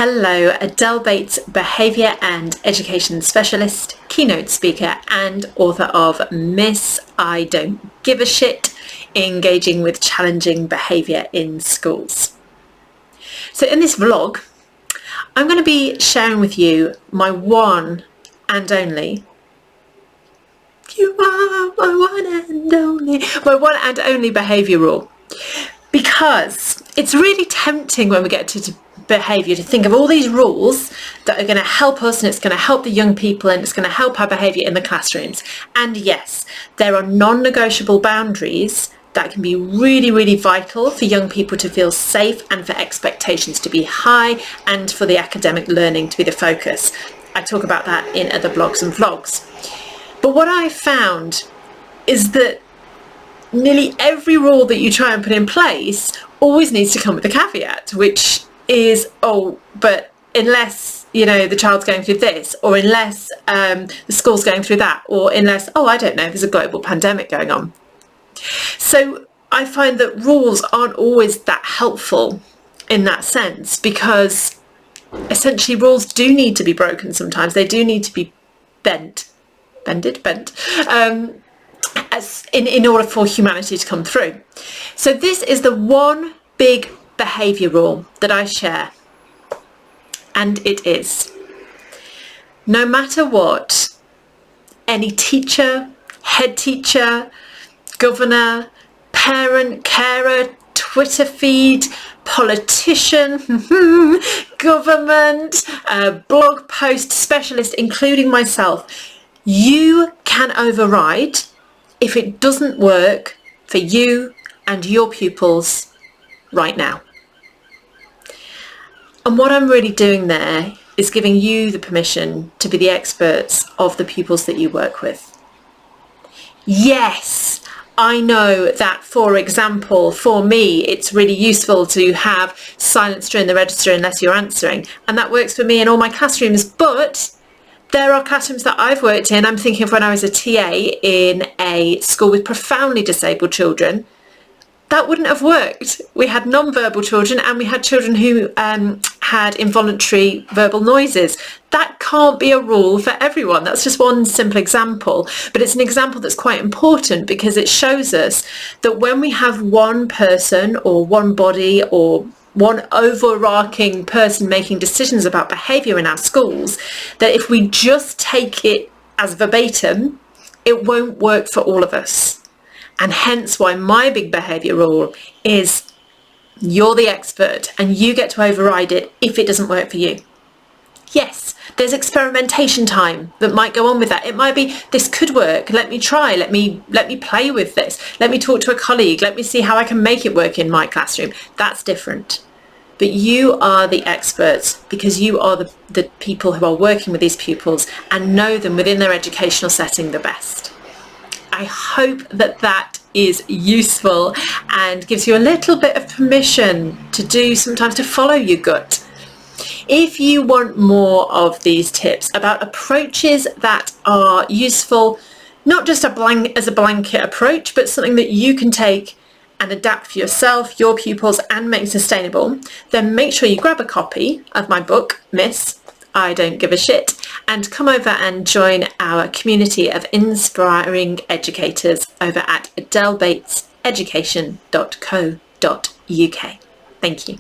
Hello, Adele Bates, behaviour and education specialist, keynote speaker and author of Miss I Don't Give a Shit, Engaging with Challenging Behaviour in Schools. So in this vlog, I'm going to be sharing with you my one and only, you are my one and only behaviour rule. Because it's really tempting when we get to behaviour to think of all these rules that are going to help us and it's going to help the young people and it's going to help our behaviour in the classrooms. And yes, there are non-negotiable boundaries that can be really, really vital for young people to feel safe and for expectations to be high and for the academic learning to be the focus. I talk about that in other blogs and vlogs. But what I found is that nearly every rule that you try and put in place always needs to come with a caveat, which is, but unless, the child's going through this, or unless the school's going through that, or unless, I don't know, there's a global pandemic going on. So I find that rules aren't always that helpful in that sense, because essentially rules do need to be broken sometimes. They do need to be bent, in order for humanity to come through. So this is the one big behaviour rule that I share, and it is: no matter what any teacher, head teacher, governor, parent, carer, Twitter feed, politician, government, blog post specialist, including myself, you can override if it doesn't work for you and your pupils right now. And what I'm really doing there is giving you the permission to be the experts of the pupils that you work with. Yes, I know that, for example, for me, it's really useful to have silence during the register unless you're answering, and that works for me in all my classrooms, but there are classrooms that I've worked in. I'm thinking of when I was a TA in a school with profoundly disabled children. That wouldn't have worked. We had non-verbal children and we had children who had involuntary verbal noises. That can't be a rule for everyone. That's just one simple example, but it's an example that's quite important because it shows us that when we have one person or one body or one overarching person making decisions about behaviour in our schools, that if we just take it as verbatim, it won't work for all of us. And hence why my big behaviour rule is you're the expert and you get to override it if it doesn't work for you. Yes, there's experimentation time that might go on with that. It might be, this could work, let me try, let me play with this, let me talk to a colleague, let me see how I can make it work in my classroom. That's different. But you are the experts because you are the people who are working with these pupils and know them within their educational setting the best. I hope that is useful and gives you a little bit of permission sometimes to follow your gut. If you want more of these tips about approaches that are useful, not just as a blanket approach, but something that you can take and adapt for yourself, your pupils, and make sustainable, then make sure you grab a copy of my book, Miss I Don't Give a Shit, and come over and join our community of inspiring educators over at adelebateseducation.co.uk. Thank you.